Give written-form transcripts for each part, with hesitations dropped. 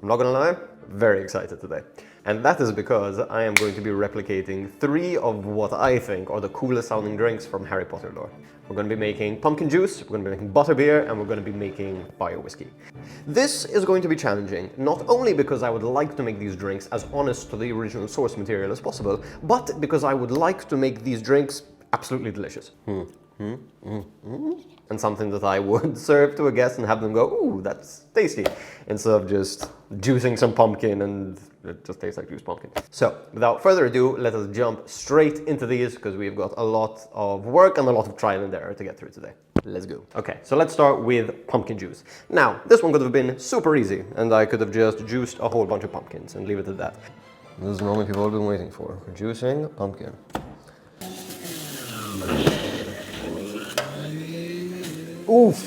I'm not gonna lie, very excited today. And that is because I am going to be replicating 3 of what I think are the coolest sounding drinks from Harry Potter lore. We're going to be making pumpkin juice, we're going to be making butterbeer, and we're going to be making Firewhisky. This is going to be challenging, not only because I would like to make these drinks as honest to the original source material as possible, but because I would like to make these drinks absolutely delicious. And something that I would serve to a guest and have them go, ooh, that's tasty, instead of just juicing some pumpkin and it just tastes like juiced pumpkin. So, without further ado, let us jump straight into these because we've got a lot of work and a lot of trial and error to get through today. Let's go. Okay, so let's start with pumpkin juice. Now, this one could have been super easy, and I could have just juiced a whole bunch of pumpkins and leave it at that. This is normally people have been waiting for. Juicing pumpkin. Oof,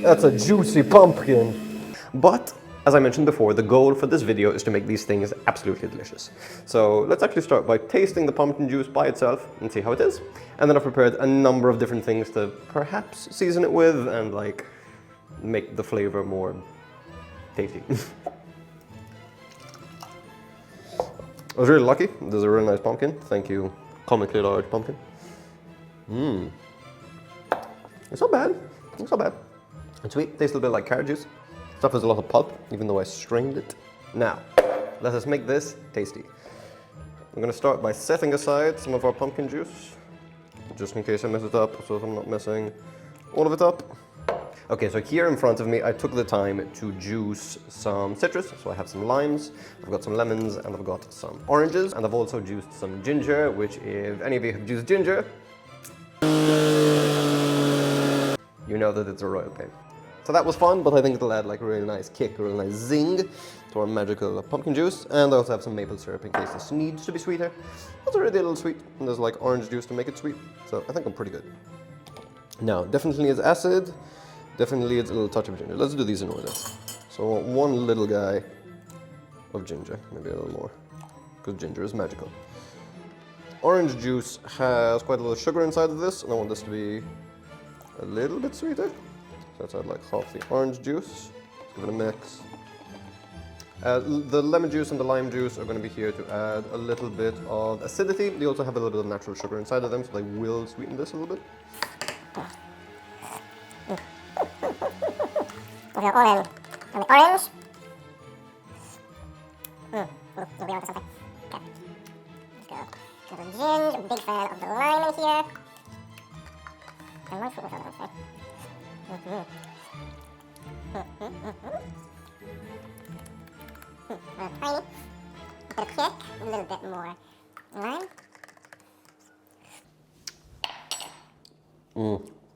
that's a juicy pumpkin. But, as I mentioned before, the goal for this video is to make these things absolutely delicious. So let's actually start by tasting the pumpkin juice by itself and see how it is. And then I've prepared a number of different things to perhaps season it with and like make the flavor more tasty. I was really lucky. This is a really nice pumpkin. Thank you, comically large pumpkin. It's not bad. It's not bad. It's sweet. Tastes a little bit like carrot juice. Stuff has a lot of pulp, even though I strained it. Now, let us make this tasty. I'm going to start by setting aside some of our pumpkin juice, just in case I mess it up, so I'm not messing all of it up. Okay, so here in front of me, I took the time to juice some citrus. So I have some limes, I've got some lemons, and I've got some oranges. And I've also juiced some ginger, which if any of you have juiced ginger, you know that it's a royal pain. So that was fun, but I think it'll add like a really nice kick, a really nice zing to our magical pumpkin juice. And I also have some maple syrup in case this needs to be sweeter. It's already a little sweet, and there's like orange juice to make it sweet. So I think I'm pretty good. Now, definitely it's acid, definitely it's a little touch of ginger. Let's do these in order. So one little guy of ginger, maybe a little more, because ginger is magical. Orange juice has quite a little sugar inside of this, and I want this to be a little bit sweeter. So let's add like half the orange juice. Let's give it a mix. The lemon juice and the lime juice are going to be here to add a little bit of acidity. They also have a little bit of natural sugar inside of them, so they will sweeten this a little bit. We're all in on the orange. You'll be on to something. Okay. Let's go. A little ginger. I'm a big fan of the lime in here. And one fruit, okay. Tiny. A bit of kick, a little bit more lime.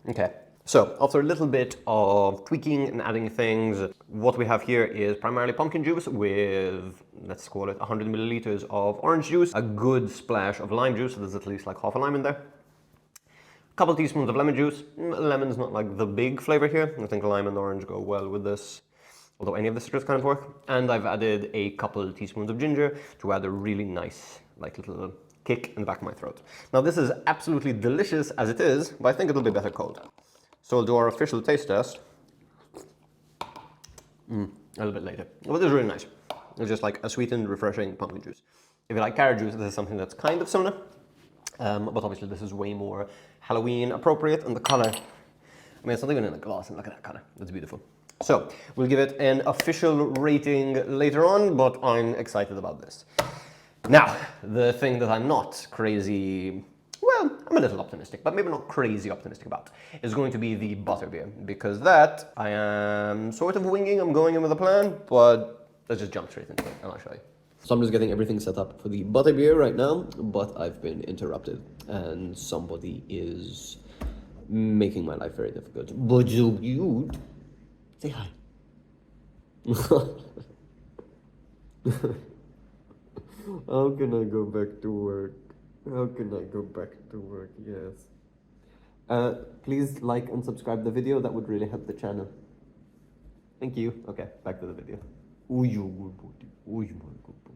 Okay. So, after a little bit of tweaking and adding things, what we have here is primarily pumpkin juice with, let's call it 100 milliliters of orange juice, a good splash of lime juice, so there's at least like half a lime in there. A couple teaspoons of lemon juice. Lemon's not like the big flavor here. I think lime and orange go well with this, although any of the citrus kind of work. And I've added a couple teaspoons of ginger to add a really nice, like little kick in the back of my throat. Now this is absolutely delicious as it is, but I think it'll be better cold. So we'll do our official taste test a little bit later. But this is really nice. It's just like a sweetened, refreshing pumpkin juice. If you like carrot juice, this is something that's kind of similar. But obviously this is way more Halloween appropriate, and the color, I mean, it's not even in a glass, and look at that color. That's beautiful. So we'll give it an official rating later on, but I'm excited about this. Now, the thing that I'm not crazy, well, I'm a little optimistic, but maybe not crazy optimistic about, is going to be the butterbeer, because that I am sort of winging. I'm going in with a plan, but let's just jump straight into it and I'll show you. So I'm just getting everything set up for the butterbeer right now, but I've been interrupted and somebody is making my life very difficult. But you say hi. How can I go back to work? How can I go back to work? Yes. Please like and subscribe the video. That would really help the channel. Thank you. Okay, back to the video. Oh, you good boy. Oh, you my good boy.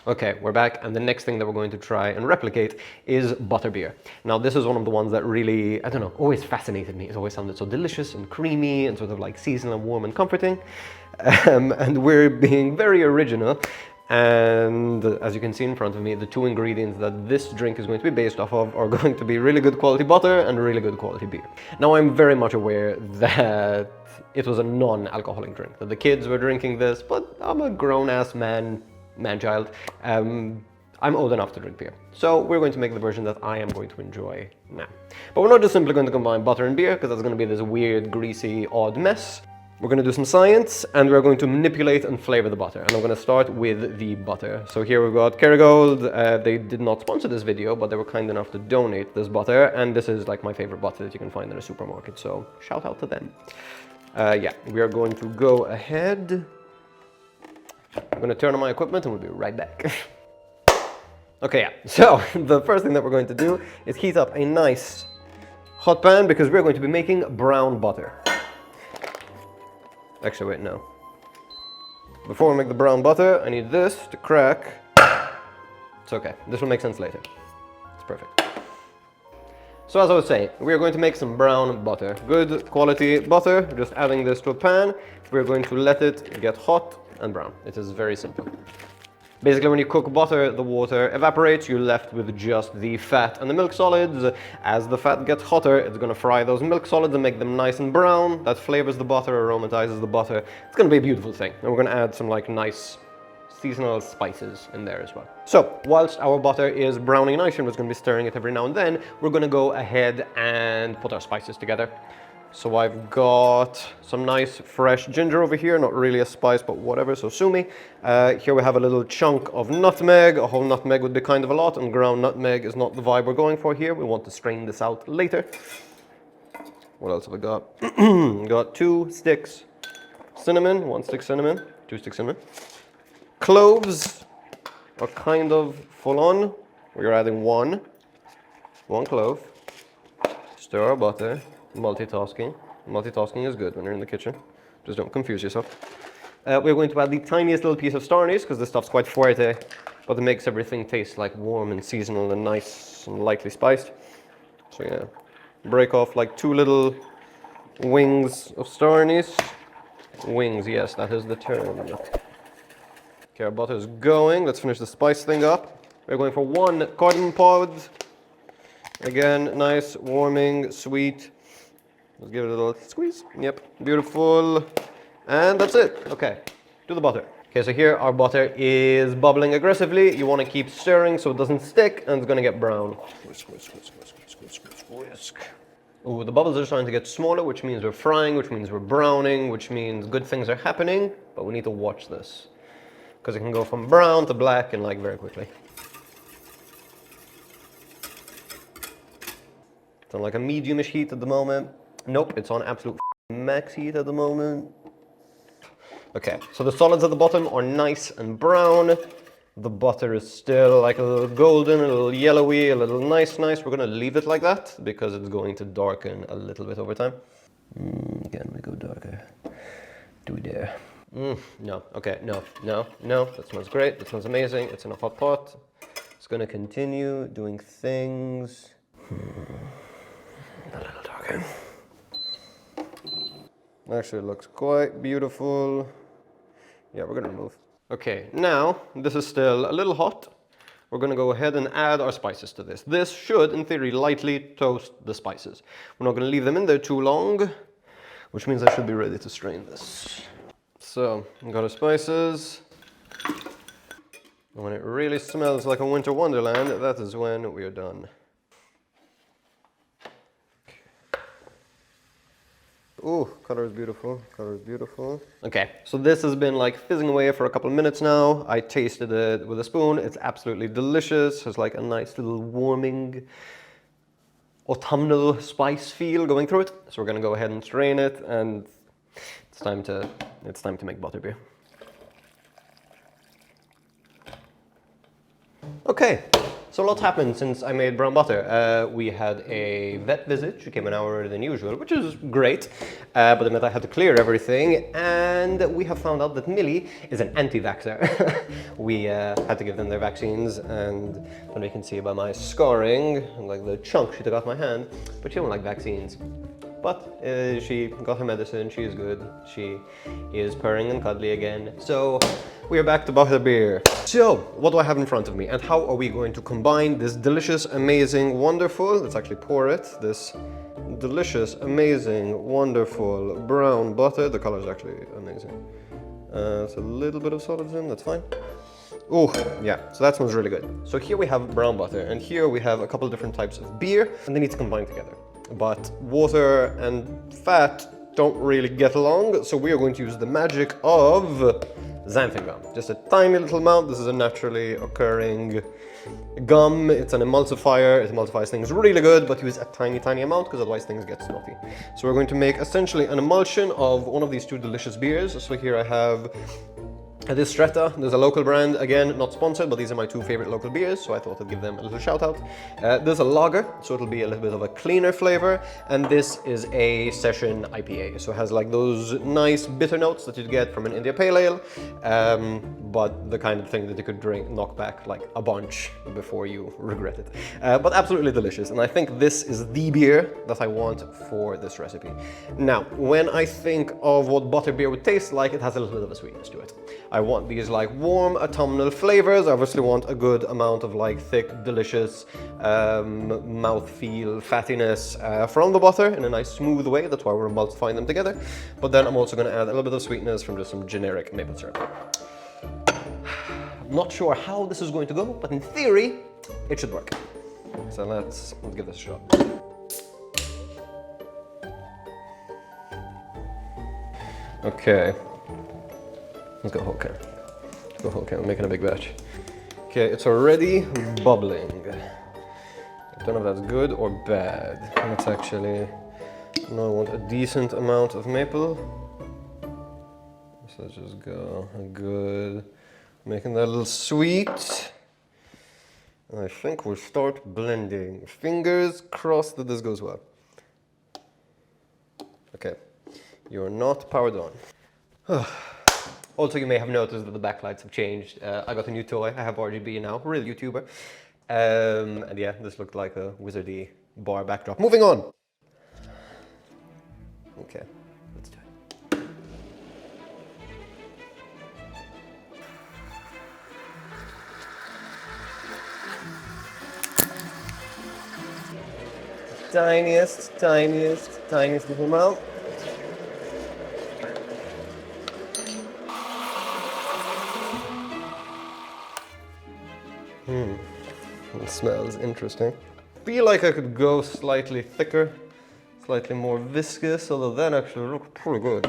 Okay, we're back, and the next thing that we're going to try and replicate is Butterbeer. Now, this is one of the ones that really, I don't know, always fascinated me. It always sounded so delicious and creamy and sort of like seasonal and warm and comforting. And we're being very original. And as you can see in front of me, the two ingredients that this drink is going to be based off of are going to be really good quality butter and really good quality beer. Now, I'm very much aware that it was a non-alcoholic drink, that the kids were drinking this, but I'm a grown-ass man-child. I'm old enough to drink beer. So we're going to make the version that I am going to enjoy now. But we're not just simply going to combine butter and beer, because that's going to be this weird, greasy, odd mess. We're going to do some science, and we're going to manipulate and flavor the butter. And I'm going to start with the butter. So here we've got Kerrygold. They did not sponsor this video, but they were kind enough to donate this butter. And this is like my favorite butter that you can find in a supermarket. So shout out to them. Yeah, we are going to go ahead. I'm going to turn on my equipment and we'll be right back. Okay, yeah. So the first thing that we're going to do is heat up a nice hot pan because we're going to be making brown butter. Actually, wait, no. Before we make the brown butter, I need this to crack. It's okay. This will make sense later. It's perfect. So as I was saying, we are going to make some brown butter. Good quality butter. Just adding this to a pan. We're going to let it get hot and brown. It is very simple. Basically, when you cook butter, the water evaporates, you're left with just the fat and the milk solids. As the fat gets hotter, it's going to fry those milk solids and make them nice and brown. That flavors the butter, aromatizes the butter. It's going to be a beautiful thing. And we're going to add some like nice seasonal spices in there as well. So, whilst our butter is browning nice and we're going to be stirring it every now and then, we're going to go ahead and put our spices together. So I've got some nice fresh ginger over here, not really a spice, but whatever, so sue me. Here we have a little chunk of nutmeg. A whole nutmeg would be kind of a lot, and ground nutmeg is not the vibe we're going for here. We want to strain this out later. What else have I got? Got 2 sticks cinnamon, 1 stick cinnamon, 2 sticks cinnamon. Cloves are kind of full on. We're adding 1 clove. Stir our butter. Multitasking. Multitasking is good when you're in the kitchen. Just don't confuse yourself. We're going to add the tiniest little piece of star anise because this stuff's quite forte, but it makes everything taste like warm and seasonal and nice and lightly spiced. So yeah, break off like 2 little wings of star anise. Wings, yes, that is the term. Okay, our butter is going. Let's finish the spice thing up. We're going for 1 cardamom pod. Again, nice, warming, sweet. Let's give it a little squeeze. Yep, beautiful. And that's it. Okay, do the butter. Okay, so here our butter is bubbling aggressively. You want to keep stirring so it doesn't stick and it's going to get brown. Whisk, whisk, whisk, whisk, whisk, whisk, whisk, whisk. Ooh, the bubbles are starting to get smaller, which means we're frying, which means we're browning, which means good things are happening. But we need to watch this because it can go from brown to black and like very quickly. It's on like a medium-ish heat at the moment. Nope, it's on absolute max heat at the moment. Okay, so the solids at the bottom are nice and brown. The butter is still like a little golden, a little yellowy, a little nice. We're going to leave it like that because it's going to darken a little bit over time. Again, we go darker. Do we dare? No, okay, no. That smells great, that smells amazing. It's in a hot pot. It's going to continue doing things. A little darker. Actually, it looks quite beautiful. Yeah, we're gonna remove. Okay, now this is still a little hot. We're gonna go ahead and add our spices to this. This should, in theory, lightly toast the spices. We're not gonna leave them in there too long, which means I should be ready to strain this. So, we got our spices. And when it really smells like a winter wonderland, that is when we are done. Ooh, color is beautiful, color is beautiful. Okay, so this has been like fizzing away for a couple of minutes now. I tasted it with a spoon. It's absolutely delicious. It's like a nice little warming autumnal spice feel going through it. So we're gonna go ahead and strain it, and it's time to make butterbeer. Okay, So a lot happened since I made brown butter. We had a vet visit. She came an hour earlier than usual, which is great, but it meant I had to clear everything, and we have found out that Millie is an anti-vaxxer. We had to give them their vaccines, and then we can see by my scarring, and like the chunk she took out my hand, but she don't like vaccines. But she got her medicine, she is good, she is purring and cuddly again. So we are back to Butterbeer. So what do I have in front of me, and how are we going to combine this delicious, amazing, wonderful, let's actually pour it, this delicious, amazing, wonderful brown butter. The color is actually amazing. It's a little bit of solids in, that's fine. Oh, yeah, so that smells really good. So here we have brown butter, and here we have a couple of different types of beer, and they need to combine together. But water and fat don't really get along, so we are going to use the magic of xanthan gum. Just a tiny little amount. This is a naturally occurring gum. It's an emulsifier. It emulsifies things really good, but use a tiny, tiny amount because otherwise things get snotty. So we're going to make essentially an emulsion of one of these two delicious beers. So here I have this Stretta. There's a local brand, again, not sponsored, but these are my two favorite local beers, so I thought I'd give them a little shout out. There's a lager, so it'll be a little bit of a cleaner flavor, and this is a session IPA, so it has like those nice bitter notes that you'd get from an India Pale Ale, but the kind of thing that you could drink, knock back like a bunch before you regret it. But absolutely delicious, and I think this is the beer that I want for this recipe. Now, when I think of what butterbeer would taste like, it has a little bit of a sweetness to it. I want these like warm autumnal flavors. I obviously want a good amount of like thick, delicious mouthfeel, fattiness from the butter in a nice smooth way. That's why we're emulsifying them together. But then I'm also going to add a little bit of sweetness from just some generic maple syrup. I'm not sure how this is going to go, but in theory, it should work. So let's give this a shot. Okay. Let's go whole can. Let's go whole can. I'm making a big batch. Okay, it's already bubbling. I don't know if that's good or bad. Let's actually... No, I want a decent amount of maple. So let's just go good. Making that a little sweet. And I think we'll start blending. Fingers crossed that this goes well. Okay, you're not powered on. Also, you may have noticed that the backlights have changed. I got a new toy. I have RGB now, real YouTuber. And yeah, this looked like a wizardy bar backdrop. Moving on. Okay, let's do it. Tiniest little amount. It smells interesting. Feel like I could go slightly thicker, slightly more viscous, although that actually looks pretty good.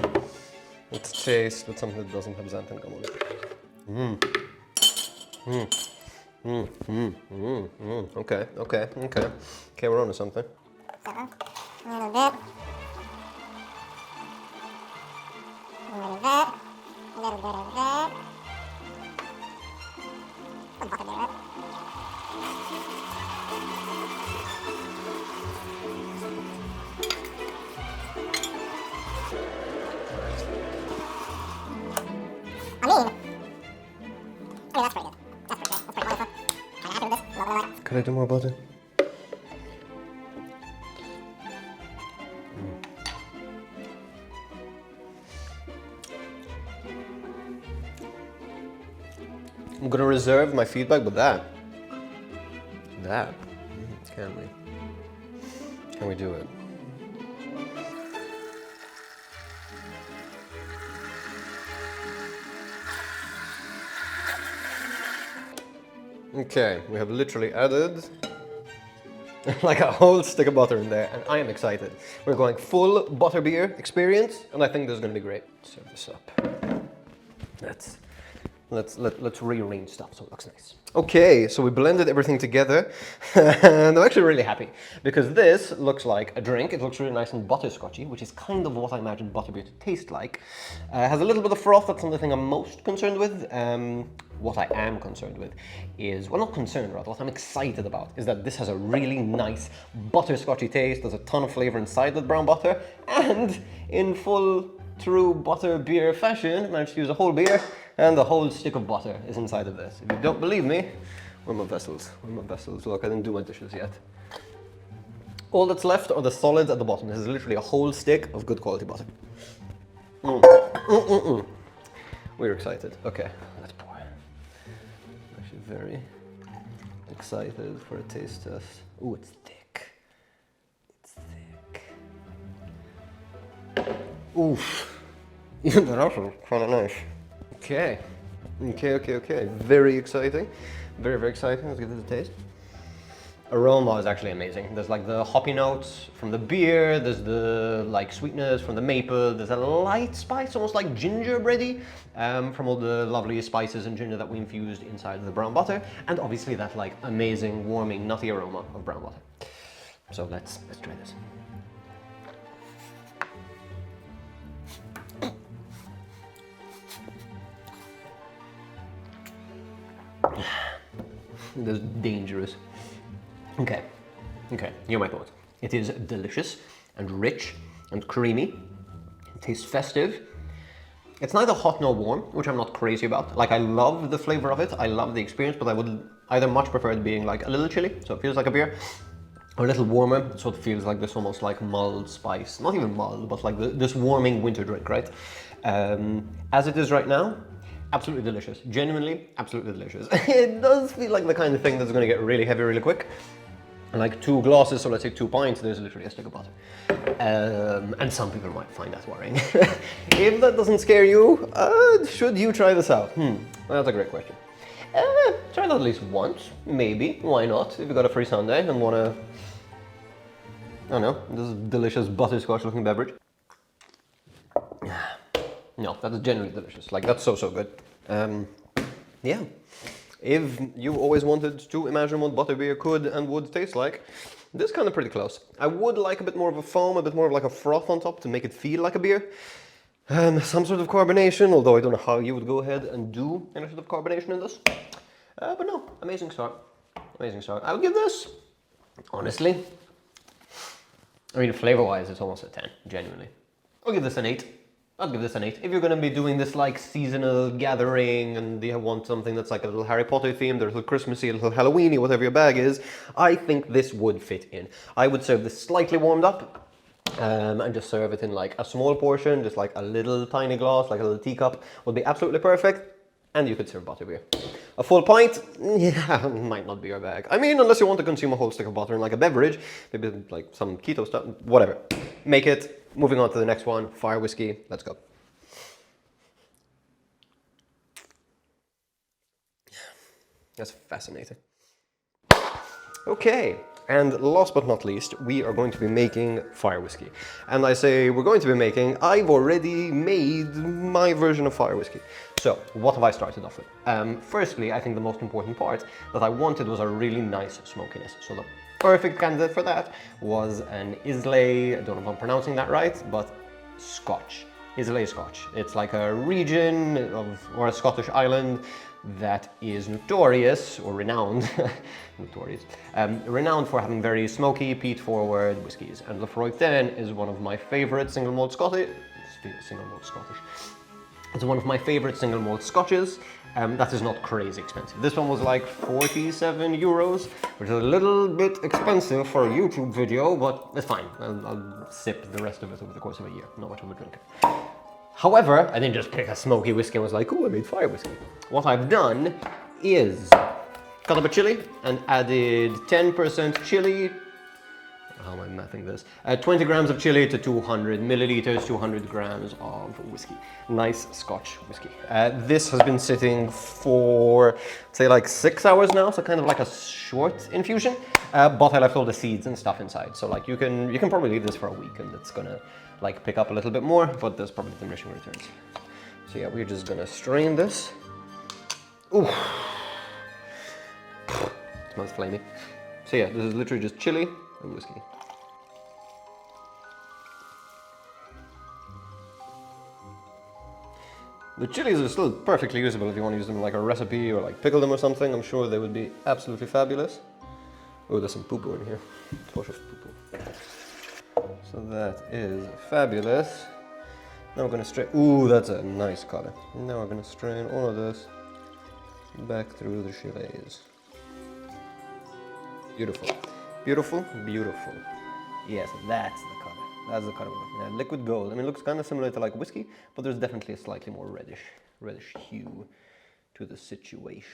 Let's taste with something that doesn't have xanthan gum on it. Okay. Okay, we're on to something. A little bit. A little bit of that. A little bit of that. A bucket of that. That's pretty good. That's pretty good. That's pretty wonderful. I'm happy with this. Love it, love it. Could I do more butter? I'm gonna reserve my feedback, but that. Can we do it? Okay, we have literally added like a whole stick of butter in there, and I am excited. We're going full butterbeer experience, and I think this is going to be great. Serve this up. Let's let's rearrange stuff so it looks nice. Okay, so we blended everything together, and I'm actually really happy because this looks like a drink. It looks really nice and butterscotchy, which is kind of what I imagine butterbeer to taste like. Has a little bit of froth. That's the thing I'm most concerned with. What I am concerned with is, well, not concerned, rather, what I'm excited about is that this has a really nice butterscotchy taste. There's a ton of flavor inside the brown butter, and in full true butterbeer fashion, managed to use a whole beer, and the whole stick of butter is inside of this. If you don't believe me, where are my vessels? Where are my vessels? Look, I didn't do my dishes yet. All that's left are the solids at the bottom. This is literally a whole stick of good quality butter. We're excited. Okay, let's pour. I'm actually very excited for a taste test. Ooh, it's thick. It's thick. Oof. Even that also kind of nice. Okay. Very exciting. Very, very exciting. Let's give this a taste. Aroma is actually amazing. There's like the hoppy notes from the beer, there's the like sweetness from the maple, there's a light spice, almost like gingerbready, from all the lovely spices and ginger that we infused inside the brown butter, and obviously that like amazing, warming, nutty aroma of brown butter. So let's try this. This is dangerous. Okay, here are my thoughts. It is delicious and rich and creamy. It tastes festive. It's neither hot nor warm, which I'm not crazy about. Like, I love the flavor of it, I love the experience, but I would either much prefer it being like a little chilly, so it feels like a beer, or a little warmer, so it feels like this almost like mulled spice. Not even mulled, but like this warming winter drink, right? As it is right now, absolutely delicious. Genuinely, absolutely delicious. It does feel like the kind of thing that's going to get really heavy really quick. Like 2 glasses, so let's say 2 pints, there's literally a stick of butter. And some people might find that worrying. If that doesn't scare you, should you try this out? Well, that's a great question. Try it at least once, maybe. Why not? If you got a free Sunday and want to, I don't know, this delicious butterscotch looking beverage. No, that's genuinely delicious. Like, that's so good. Yeah. If you always wanted to imagine what butterbeer could and would taste like, this is kind of pretty close. I would like a bit more of a foam, a bit more of like a froth on top to make it feel like a beer. Some sort of carbonation, although I don't know how you would go ahead and do any sort of carbonation in this. But no, amazing start. Amazing start. I would give this, honestly, I mean, flavor-wise, it's almost a 10, genuinely. I'll give this an 8. I'll give this an 8. If you're going to be doing this like seasonal gathering and you want something that's like a little Harry Potter themed, or a little Christmassy, a little Halloweeny, whatever your bag is, I think this would fit in. I would serve this slightly warmed up and just serve it in like a small portion, just like a little tiny glass, like a little teacup, would be absolutely perfect. And you could serve butterbeer. A full pint, yeah, might not be your bag. I mean, unless you want to consume a whole stick of butter in like a beverage, maybe like some keto stuff, whatever. Make it. Moving on to the next one, Firewhisky. Let's go. That's fascinating. Okay, and last but not least, we are going to be making Firewhisky. And I say we're going to be making, I've already made my version of Firewhisky. So, what have I started off with? Firstly, I think the most important part that I wanted was a really nice smokiness. So the perfect candidate for that was an Islay, I don't know if I'm pronouncing that right, but Scotch. Islay Scotch. It's like a region of, or a Scottish island that is notorious, or renowned, renowned for having very smoky, peat-forward whiskies. And Lefroy 10 is one of my favorite single malt Scottish. It's one of my favorite single malt Scotches. That is not crazy expensive. This one was like 47 euros, which is a little bit expensive for a YouTube video, but it's fine. I'll sip the rest of it over the course of a year. Not much of a drinker. However, I didn't just pick a smoky whiskey and was like, oh, I made Firewhisky. What I've done is cut up a chili and added 10% chili. How am I mathing this? 20 grams of chili to 200 milliliters, 200 grams of whiskey. Nice Scotch whiskey. This has been sitting for, say, like 6 hours now, so kind of like a short infusion. But I left all the seeds and stuff inside, so like you can probably leave this for a week and it's gonna like pick up a little bit more, but there's probably diminishing returns. So yeah, we're just gonna strain this Ooh. Smells flamey. So yeah, this is literally just chili and whiskey. The chilies are still perfectly usable if you want to use them in like a recipe or like pickle them or something. I'm sure they would be absolutely fabulous. Oh, there's some poo-poo in here. Wash off poo-poo. So that is fabulous. Now we're going to strain. Ooh, that's a nice color. Now we're going to strain all of this back through the chilies. Beautiful. Beautiful, beautiful. Yes, that's the color. That's the color. Yeah, liquid gold. I mean, it looks kind of similar to like whiskey, but there's definitely a slightly more reddish hue to the situation.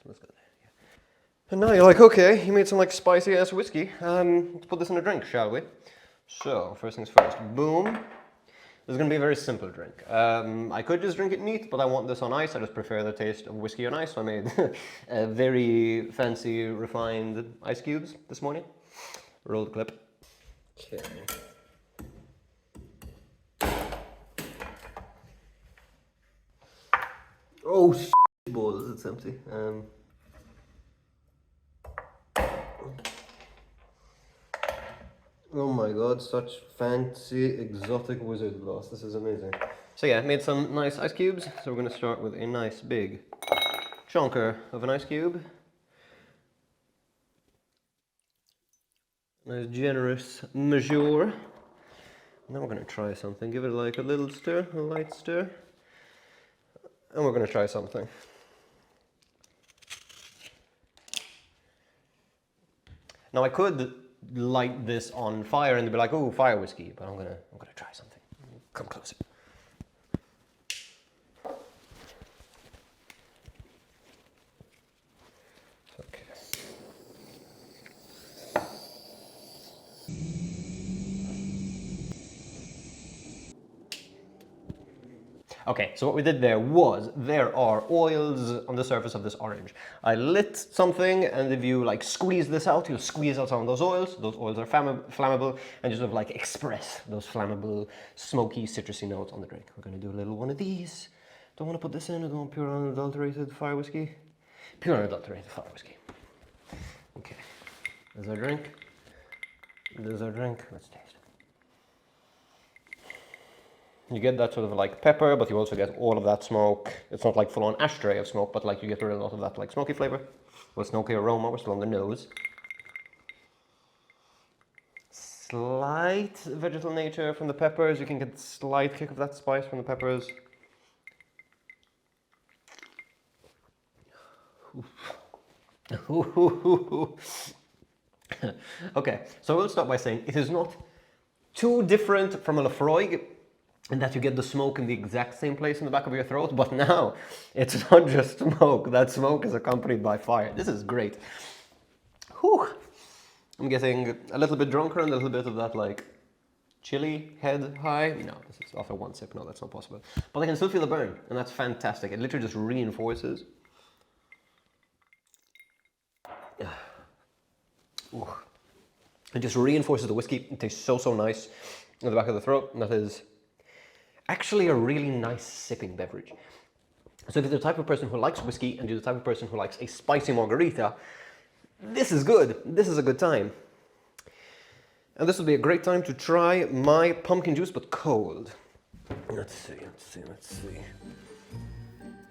So let's go there. Yeah. And now you're like, okay, you made some like spicy ass whiskey. Let's put this in a drink, shall we? So first things first. Boom. This is going to be a very simple drink. I could just drink it neat, but I want this on ice. I just prefer the taste of whiskey on ice, so I made very fancy, refined ice cubes this morning. Roll the clip. Okay. Oh, balls, it's empty. Oh my god, such fancy, exotic wizard glass. This is amazing. So yeah, I made some nice ice cubes. So we're going to start with a nice big chunker of an ice cube. Nice generous measure. Now we're going to try something. Give it like a little stir, a light stir. And we're going to try something. Now I could light this on fire and be like, oh, fire whiskey, but I'm gonna try something. Come closer. Okay. Okay, so what we did there was, there are oils on the surface of this orange. I lit something, and if you like squeeze this out, you'll squeeze out some of those oils. Those oils are flammable, and just sort of like express those flammable, smoky, citrusy notes on the drink. We're gonna do a little one of these. Don't want to put this in, I don't want pure unadulterated fire whiskey. Pure unadulterated fire whiskey. Okay, there's our drink. There's our drink, let's taste. You get that sort of like pepper, but you also get all of that smoke. It's not like full-on ashtray of smoke, but like you get a lot of that like smoky flavor. Well, smoky aroma, we're still on the nose. Slight vegetal nature from the peppers. You can get slight kick of that spice from the peppers. Okay, so I will start by saying it is not too different from a Lefroy, and that you get the smoke in the exact same place in the back of your throat, but now it's not just smoke. That smoke is accompanied by fire. This is great. Whew. I'm getting a little bit drunker and a little bit of that like chili head high. No, this is after one sip. No, that's not possible. But I can still feel the burn, and that's fantastic. It literally just reinforces. Ooh. It just reinforces the whiskey. It tastes so nice in the back of the throat, and that is actually a really nice sipping beverage. So if you're the type of person who likes whiskey and you're the type of person who likes a spicy margarita, this is good. This is a good time. And this will be a great time to try my pumpkin juice, but cold. Let's see.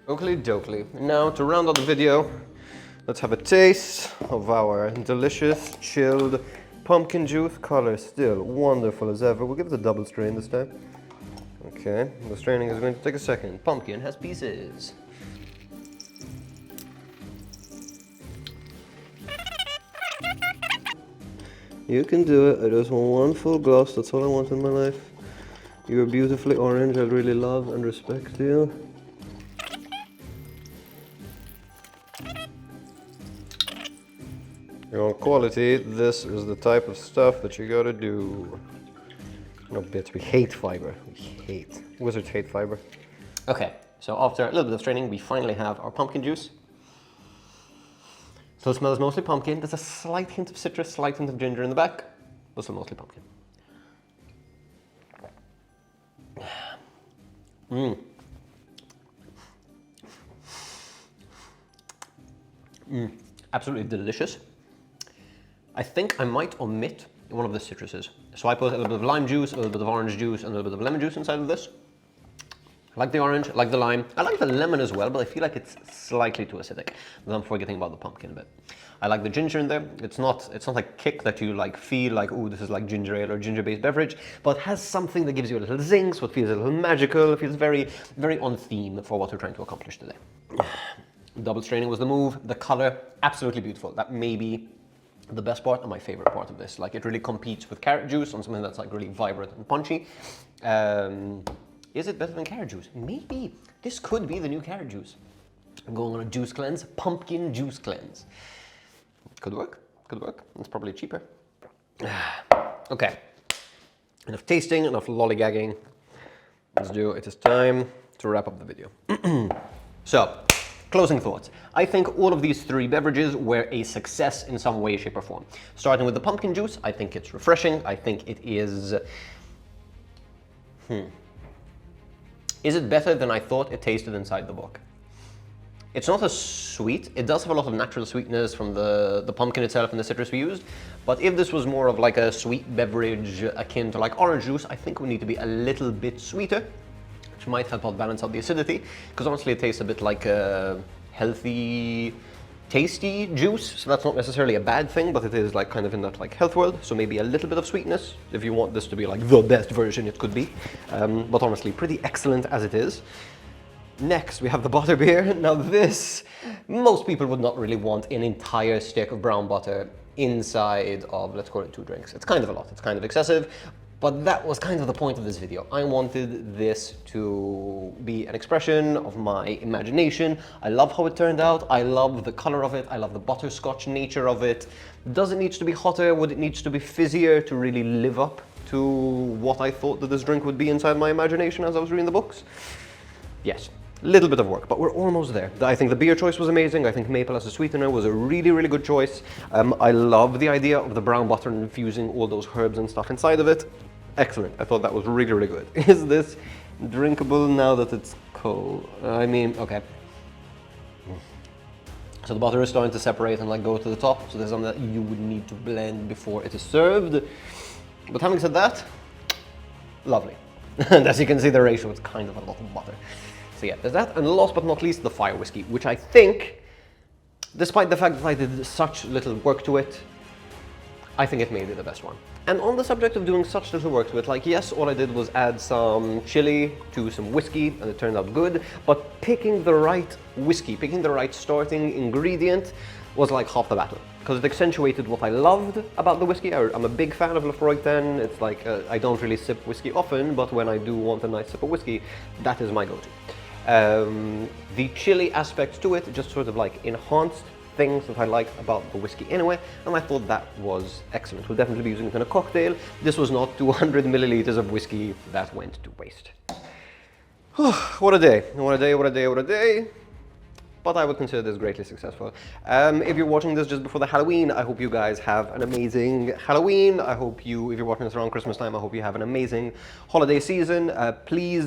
Oakley dokley. Now to round out the video, let's have a taste of our delicious chilled pumpkin juice. Color still wonderful as ever. We'll give it a double strain this time. Okay, the straining is going to take a second. Pumpkin has pieces. You can do it. I just want one full glass. That's all I want in my life. You're beautifully orange. I really love and respect you. You want quality? This is the type of stuff that you gotta do. No bits. We hate fiber. We hate. Wizards hate fiber. Okay, so after a little bit of straining, we finally have our pumpkin juice. So it smells mostly pumpkin. There's a slight hint of citrus, slight hint of ginger in the back, but still mostly pumpkin. Absolutely delicious. I think I might omit one of the citruses. So I put a little bit of lime juice, a little bit of orange juice, and a little bit of lemon juice inside of this. I like the orange, I like the lime. I like the lemon as well, but I feel like it's slightly too acidic. But I'm forgetting about the pumpkin a bit. I like the ginger in there. It's not like kick that you like feel like, oh, this is like ginger ale or ginger-based beverage, but it has something that gives you a little zing, so it feels a little magical. It feels very, very on theme for what we're trying to accomplish today. Double straining was the move. The color, absolutely beautiful. That may be the best part and my favorite part of this. Like, it really competes with carrot juice on something that's like really vibrant and punchy. Is it better than carrot juice? Maybe. This could be the new carrot juice. I'm going on a juice cleanse, pumpkin juice cleanse. Could work, could work. It's probably cheaper. Okay, enough tasting, enough lollygagging. Let's do it. It is time to wrap up the video. So, closing thoughts. I think all of these three beverages were a success in some way, shape or form. Starting with the pumpkin juice, I think it's refreshing. I think it is... Is it better than I thought it tasted inside the book? It's not as sweet. It does have a lot of natural sweetness from the pumpkin itself and the citrus we used. But if this was more of like a sweet beverage akin to like orange juice, I think we need to be a little bit sweeter, which might help out balance out the acidity. Because honestly, it tastes a bit like a healthy, tasty juice. So that's not necessarily a bad thing, but it is like kind of in that like health world. So maybe a little bit of sweetness if you want this to be like the best version it could be. But honestly, pretty excellent as it is. Next, we have the Butterbeer. Now this, most people would not really want an entire stick of brown butter inside of, let's call it 2 drinks. It's kind of a lot, it's kind of excessive, but that was kind of the point of this video. I wanted this to be an expression of my imagination. I love how it turned out. I love the color of it. I love the butterscotch nature of it. Does it need to be hotter? Would it need to be fizzier to really live up to what I thought that this drink would be inside my imagination as I was reading the books? Yes. Little bit of work, but we're almost there. I think the beer choice was amazing. I think maple as a sweetener was a really, really good choice. I love the idea of the brown butter and infusing all those herbs and stuff inside of it. Excellent. I thought that was really, really good. Is this drinkable now that it's cold? I mean, okay. So the butter is starting to separate and like go to the top. So there's something that you would need to blend before it is served. But having said that, lovely. And as you can see, the ratio is kind of a lot of butter. So yeah, there's that. And last but not least, the Firewhisky, which I think, despite the fact that I did such little work to it, I think it may be the best one. And on the subject of doing such little work to it, like yes, all I did was add some chili to some whiskey and it turned out good, but picking the right whiskey, picking the right starting ingredient was like half the battle. Because it accentuated what I loved about the whiskey. I'm a big fan of Lafroig 10. It's like, I don't really sip whiskey often, but when I do want a nice sip of whiskey, that is my go-to. The chili aspect to it just sort of like enhanced things that I liked about the whiskey anyway, and I thought that was excellent. We'll definitely be using it in a cocktail. This was not 200 milliliters of whiskey that went to waste. What a day, what a day, what a day, what a day. But I would consider this greatly successful. If you're watching this just before the Halloween, I hope you guys have an amazing Halloween. I hope you, if you're watching this around Christmas time, I hope you have an amazing holiday season. Please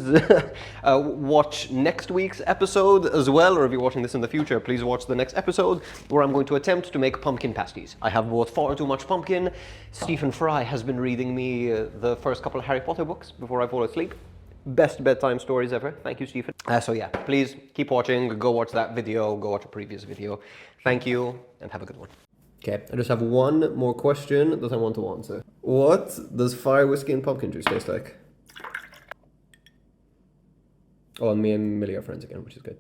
watch next week's episode as well, or if you're watching this in the future, please watch the next episode where I'm going to attempt to make pumpkin pasties. I have bought far too much pumpkin. Stephen Fry has been reading me the first couple of Harry Potter books before I fall asleep. Best bedtime stories ever. Thank you, Stephen. So yeah, please keep watching. Go watch that video. Go watch a previous video. Thank you, and have a good one. Okay, I just have one more question that I want to answer. What does Firewhisky and pumpkin juice taste like? Oh, and me and Millie are friends again, which is good.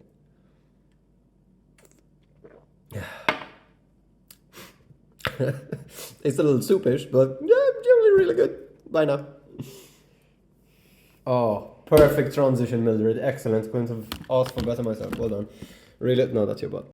It's a little soupish, but yeah, generally really good. Bye now. Oh, perfect transition, Mildred. Excellent. Couldn't have asked for better myself. Well done. Really? No, that's your butt.